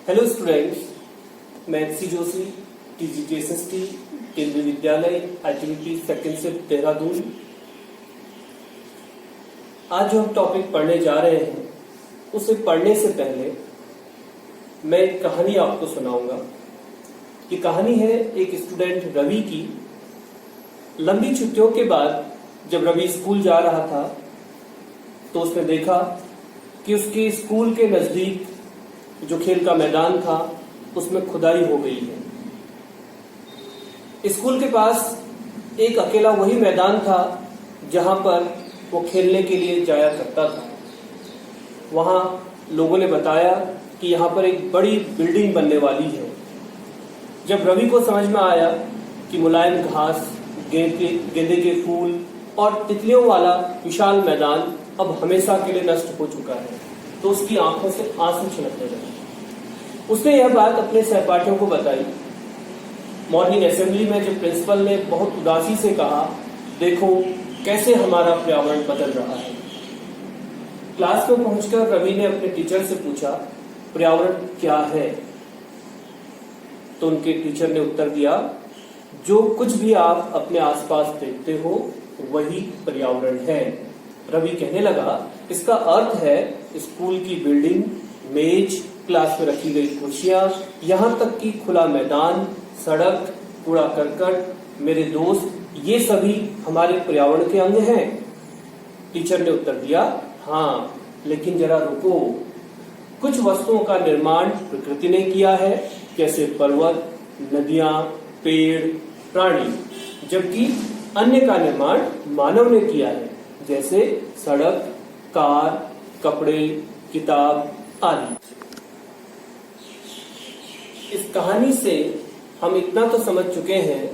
Hello students, मैं सी Joshi TGTSST केंद्रीय विद्यालय ITBP सेकेंड शिफ्ट देहरादून। आज जो हम टॉपिक पढ़ने जा रहे हैं उसे पढ़ने से पहले मैं एक कहानी आपको सुनाऊंगा। ये कहानी है एक स्टूडेंट रवि की। लंबी छुट्टियों के बाद जब रवि स्कूल जा रहा था तो उसने देखा कि उसके स्कूल के नजदीक जो खेल का मैदान था उसमें खुदाई हो गई है। स्कूल के पास एक अकेला वही मैदान था जहां पर वो खेलने के लिए जाया करता था। वहां लोगों ने बताया कि यहाँ पर एक बड़ी बिल्डिंग बनने वाली है। जब रवि को समझ में आया कि मुलायम घास, गेंदे के फूल और तितलियों वाला विशाल मैदान अब हमेशा के लिए नष्ट हो चुका है, तो उसकी आंखों से आंसू छलकने लगे। उसने यह बात अपने सहपाठियों को बताई। मॉर्निंग असेंबली में जब प्रिंसिपल ने बहुत उदासी से कहा, देखो कैसे हमारा पर्यावरण बदल रहा है। क्लास में पहुंचकर रवि ने अपने टीचर से पूछा, पर्यावरण क्या है? तो उनके टीचर ने उत्तर दिया, जो कुछ भी आप अपने आसपास देखते हो वही पर्यावरण है। रवि कहने लगा, इसका अर्थ है स्कूल की बिल्डिंग, मेज, क्लास में रखी गई कुर्सियां, यहाँ तक कि खुला मैदान, सड़क, कूड़ा करकट, मेरे दोस्त, ये सभी हमारे पर्यावरण के अंग हैं। टीचर ने उत्तर दिया, हाँ, लेकिन जरा रुको, कुछ वस्तुओं का निर्माण प्रकृति ने किया है, जैसे पर्वत, नदियां, पेड़, प्राणी, जबकि अन्य का निर्माण मानव ने किया है, जैसे सड़क, कार, कपड़े, किताब आदि। इस कहानी से हम इतना तो समझ चुके हैं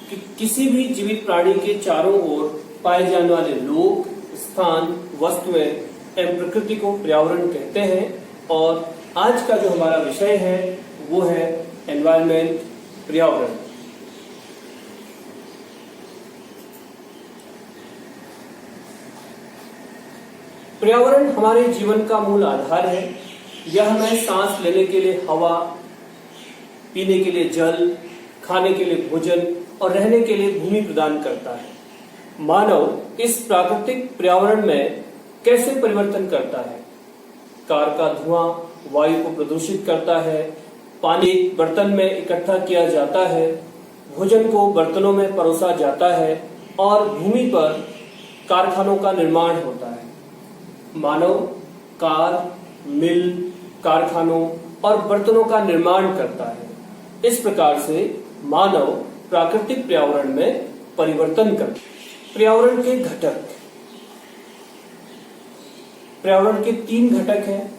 कि किसी भी जीवित प्राणी के चारों ओर पाए जाने वाले लोग, स्थान, वस्तुएं एवं प्रकृति को पर्यावरण कहते हैं। और आज का जो हमारा विषय है वो है एनवायरनमेंट, पर्यावरण। पर्यावरण हमारे जीवन का मूल आधार है। यह हमें सांस लेने के लिए हवा, पीने के लिए जल, खाने के लिए भोजन और रहने के लिए भूमि प्रदान करता है। मानव इस प्राकृतिक पर्यावरण में कैसे परिवर्तन करता है? कार का धुआं वायु को प्रदूषित करता है, पानी एक बर्तन में इकट्ठा किया जाता है, भोजन को बर्तनों में परोसा जाता है और भूमि पर कारखानों का निर्माण होता है। मानव कार, मिल, कारखानों और बर्तनों का निर्माण करता है। इस प्रकार से मानव प्राकृतिक पर्यावरण में परिवर्तन करता है। पर्यावरण के घटक, पर्यावरण के 3 घटक हैं,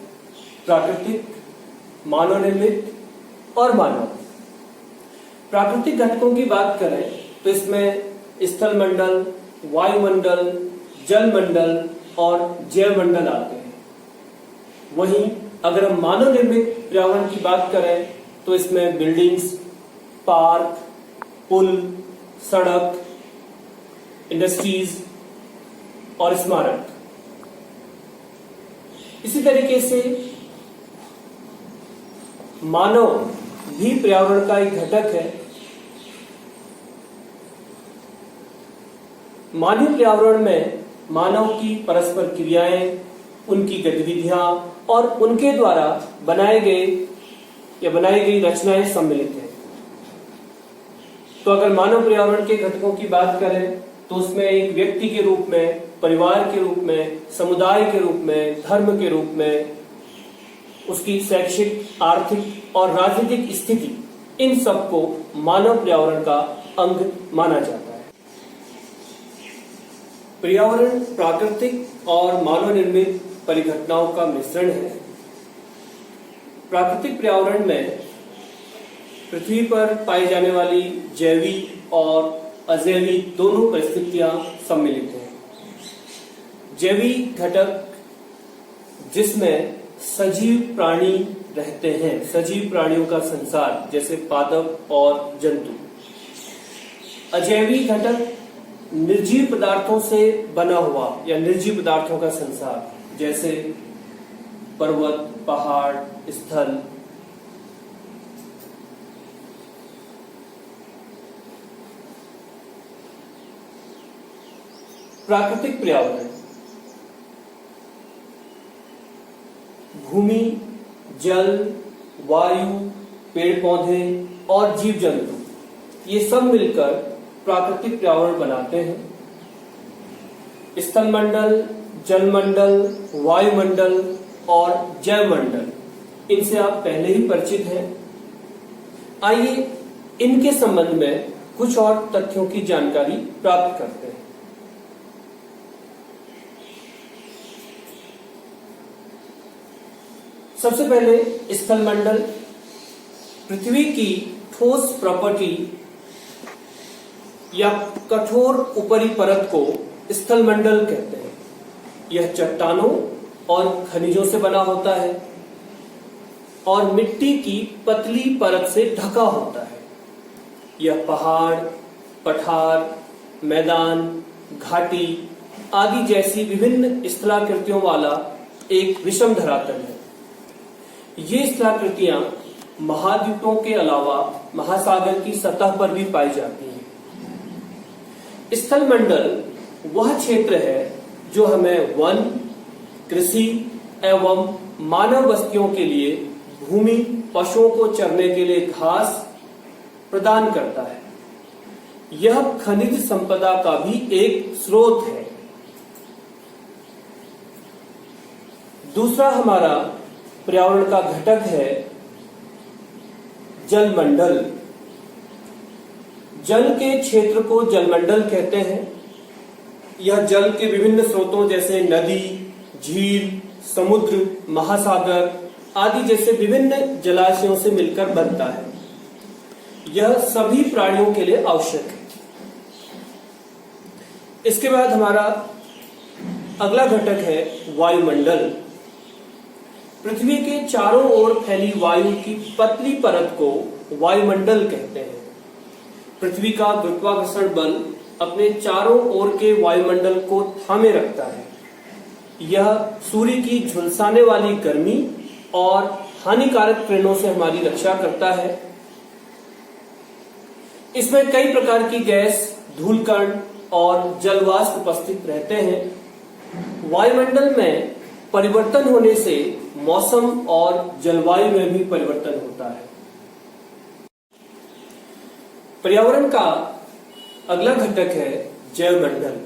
प्राकृतिक, मानव निर्मित और मानव। प्राकृतिक घटकों की बात करें तो इसमें स्थल मंडल, वायुमंडल, जल मंडल और जैव मंडल आते हैं। वहीं अगर हम मानव निर्मित पर्यावरण की बात करें तो इसमें बिल्डिंग्स, पार्क, पुल, सड़क, इंडस्ट्रीज और स्मारक। इसी तरीके से मानव भी पर्यावरण का एक घटक है। मानवीय पर्यावरण में मानव की परस्पर क्रियाएं, उनकी गतिविधियां और उनके द्वारा बनाई गई रचनाएं सम्मिलित हैं। तो अगर मानव पर्यावरण के घटकों की बात करें तो उसमें एक व्यक्ति के रूप में, परिवार के रूप में, समुदाय के रूप में, धर्म के रूप में, उसकी शैक्षिक, आर्थिक और राजनीतिक स्थिति, इन सबको मानव पर्यावरण का अंग माना जाता है। पर्यावरण प्राकृतिक और मानव निर्मित परिघटनाओं का मिश्रण है। प्राकृतिक पर्यावरण में पृथ्वी पर पाई जाने वाली जैविक और अजैविक दोनों परिस्थितियां सम्मिलित हैं। जैविक घटक जिसमें सजीव प्राणी रहते हैं, सजीव प्राणियों का संसार, जैसे पादप और जंतु। अजैविक घटक निर्जीव पदार्थों से बना हुआ या निर्जीव पदार्थों का संसार, जैसे पर्वत, पहाड़, स्थल। प्राकृतिक पर्यावरण भूमि, जल, वायु, पेड़ पौधे और जीव जंतु, ये सब मिलकर प्राकृतिक पर्यावरण बनाते हैं। स्थलमंडल, जलमंडल, वायुमंडल और जैवमंडल, इनसे आप पहले ही परिचित हैं। आइए इनके संबंध में कुछ और तथ्यों की जानकारी प्राप्त करते हैं। सबसे पहले स्थलमंडल, पृथ्वी की ठोस प्रॉपर्टी या कठोर ऊपरी परत को स्थलमंडल कहते हैं। यह चट्टानों और खनिजों से बना होता है और मिट्टी की पतली परत से ढका होता है। यह पहाड़, पठार, मैदान, घाटी आदि जैसी विभिन्न स्थलाकृतियों वाला एक विषम धरातल है। ये स्थलाकृतियां महाद्वीपों के अलावा महासागर की सतह पर भी पाई जाती हैं। स्थलमंडल वह क्षेत्र है जो हमें वन, कृषि एवं मानव बस्तियों के लिए भूमि, पशुओं को चरने के लिए घास प्रदान करता है। यह खनिज संपदा का भी एक स्रोत है। दूसरा हमारा पर्यावरण का घटक है जलमंडल। जल के क्षेत्र को जलमंडल कहते हैं। यह जल के विभिन्न स्रोतों जैसे नदी, झील, समुद्र, महासागर आदि जैसे विभिन्न जलाशयों से मिलकर बनता है। यह सभी प्राणियों के लिए आवश्यक है। इसके बाद हमारा अगला घटक है वायुमंडल। पृथ्वी के चारों ओर फैली वायु की पतली परत को वायुमंडल कहते हैं। पृथ्वी का गुरुत्वाकर्षण बल अपने चारों ओर के वायुमंडल को थामे रखता है। यह सूर्य की झुलसाने वाली गर्मी और हानिकारक किरणों से हमारी रक्षा करता है। इसमें कई प्रकार की गैस, धूलकण और जलवाष्प उपस्थित रहते हैं। वायुमंडल में परिवर्तन होने से मौसम और जलवायु में भी परिवर्तन होता है। पर्यावरण का अगला घटक है जैवमंडल।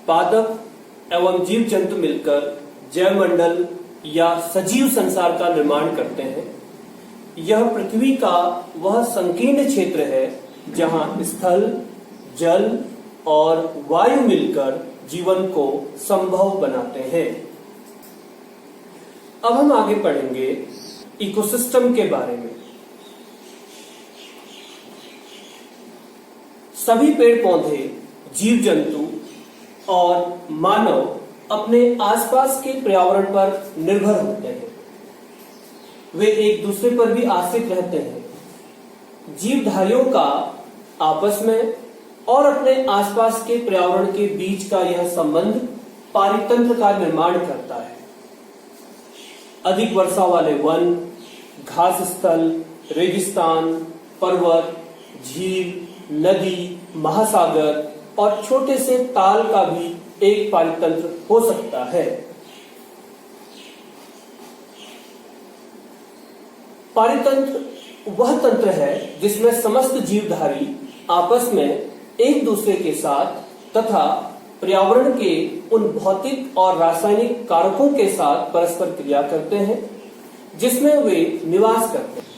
पादप एवं जीव जंतु मिलकर जैवमंडल या सजीव संसार का निर्माण करते हैं। यह पृथ्वी का वह संकीर्ण क्षेत्र है जहां स्थल, जल और वायु मिलकर जीवन को संभव बनाते हैं। अब हम आगे पढ़ेंगे इकोसिस्टम के बारे में। सभी पेड़ पौधे, जीव जंतु और मानव अपने आसपास के पर्यावरण पर निर्भर होते हैं। वे एक दूसरे पर भी आश्रित रहते हैं। जीवधारियों का आपस में और अपने आसपास के पर्यावरण के बीच का यह संबंध पारितंत्र का निर्माण करता है। अधिक वर्षा वाले वन, घास स्थल, रेगिस्तान, पर्वत, झील, नदी, महासागर और छोटे से ताल का भी एक पारितंत्र हो सकता है। पारितंत्र वह तंत्र है जिसमें समस्त जीवधारी आपस में एक दूसरे के साथ तथा पर्यावरण के उन भौतिक और रासायनिक कारकों के साथ परस्पर क्रिया करते हैं जिसमें वे निवास करते हैं।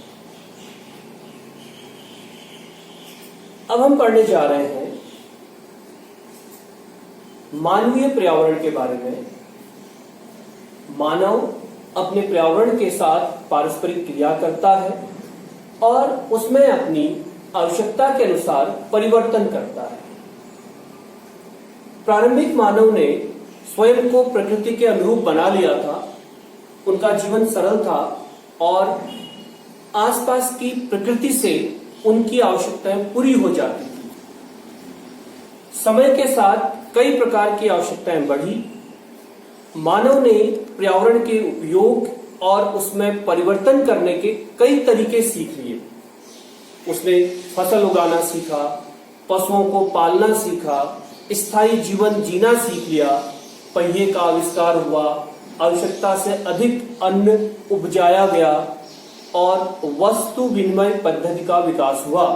अब हम पढ़ने जा रहे हैं मानवीय पर्यावरण के बारे में। मानव अपने पर्यावरण के साथ पारस्परिक क्रिया करता है और उसमें अपनी आवश्यकता के अनुसार परिवर्तन करता है। प्रारंभिक मानव ने स्वयं को प्रकृति के अनुरूप बना लिया था। उनका जीवन सरल था और आसपास की प्रकृति से उनकी आवश्यकताएं पूरी हो जाती थी। समय के साथ कई प्रकार की आवश्यकताएं बढ़ी मानव ने पर्यावरण के उपयोग और उसमें परिवर्तन करने के कई तरीके सीख लिए। उसने फसल उगाना सीखा, पशुओं को पालना सीखा, स्थायी जीवन जीना सीख लिया, पहिए का आविष्कार हुआ, आवश्यकता से अधिक अन्न उपजाया गया और वस्तु विनिमय पद्धति का विकास हुआ।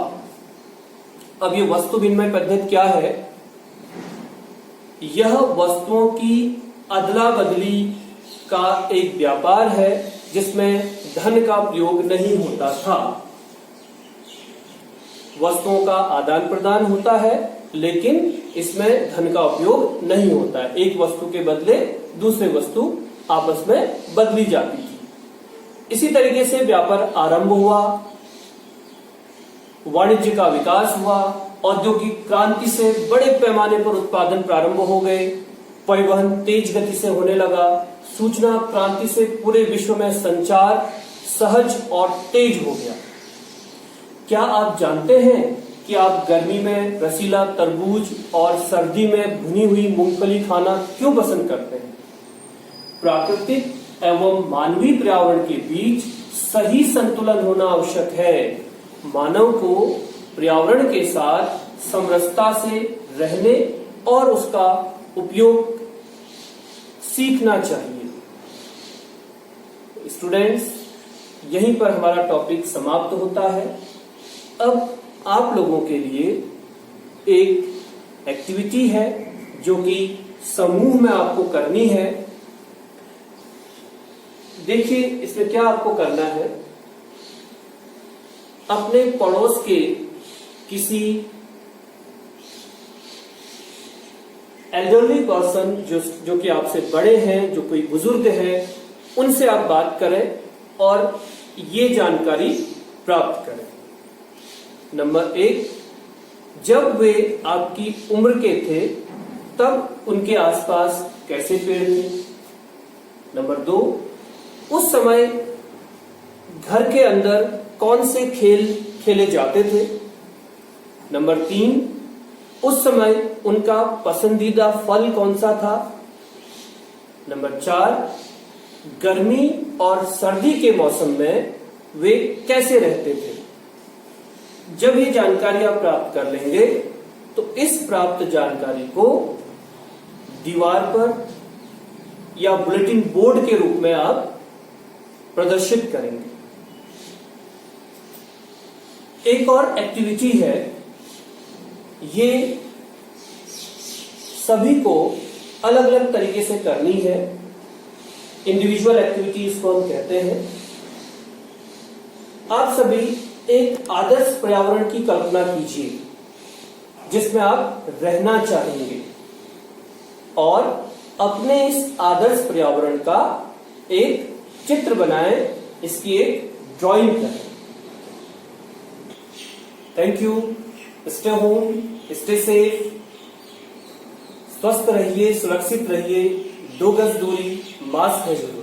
अब ये वस्तु विनिमय पद्धति क्या है? यह वस्तुओं की अदला बदली का एक व्यापार है जिसमें धन का प्रयोग नहीं होता था। वस्तुओं का आदान प्रदान होता है लेकिन इसमें धन का उपयोग नहीं होता है। एक वस्तु के बदले दूसरे वस्तु आपस में बदली जाती थी। इसी तरीके से व्यापार आरंभ हुआ, वाणिज्य का विकास हुआ, औद्योगिक क्रांति से बड़े पैमाने पर उत्पादन प्रारंभ हो गए, परिवहन तेज गति से होने लगा, सूचना क्रांति से पूरे विश्व में संचार सहज और तेज हो गया। क्या आप जानते हैं कि आप गर्मी में रसीला तरबूज और सर्दी में भुनी हुई मूंगफली खाना क्यों पसंद करते हैं? प्राकृतिक एवं मानवीय पर्यावरण के बीच सही संतुलन होना आवश्यक है। मानव को पर्यावरण के साथ समरसता से रहने और उसका उपयोग सीखना चाहिए। स्टूडेंट्स, यहीं पर हमारा टॉपिक समाप्त होता है। अब आप लोगों के लिए एक एक्टिविटी है जो कि समूह में आपको करनी है। देखिए इसमें क्या आपको करना है। अपने पड़ोस के किसी एल्डरली पर्सन जो कि आपसे बड़े हैं, जो कोई बुजुर्ग हैं, उनसे आप बात करें और ये जानकारी प्राप्त करें। नंबर 1, जब वे आपकी उम्र के थे तब उनके आसपास कैसे पेड़ थे? नंबर 2, उस समय घर के अंदर कौन से खेल खेले जाते थे? नंबर 3, उस समय उनका पसंदीदा फल कौन सा था? नंबर 4, गर्मी और सर्दी के मौसम में वे कैसे रहते थे? जब ये जानकारी आप प्राप्त कर लेंगे तो इस प्राप्त जानकारी को दीवार पर या बुलेटिन बोर्ड के रूप में आप प्रदर्शित करेंगे। एक और एक्टिविटी है, ये सभी को अलग अलग तरीके से करनी है। इंडिविजुअल एक्टिविटी इसको हम कहते हैं। आप सभी एक आदर्श पर्यावरण की कल्पना कीजिए जिसमें आप रहना चाहेंगे और अपने इस आदर्श पर्यावरण का एक चित्र बनाएं, इसकी एक ड्राइंग करें। Thank you. Stay home, stay safe, स्वस्थ रहिए, सुरक्षित रहिए, 2 गज दूरी, मास्क है जरूरी।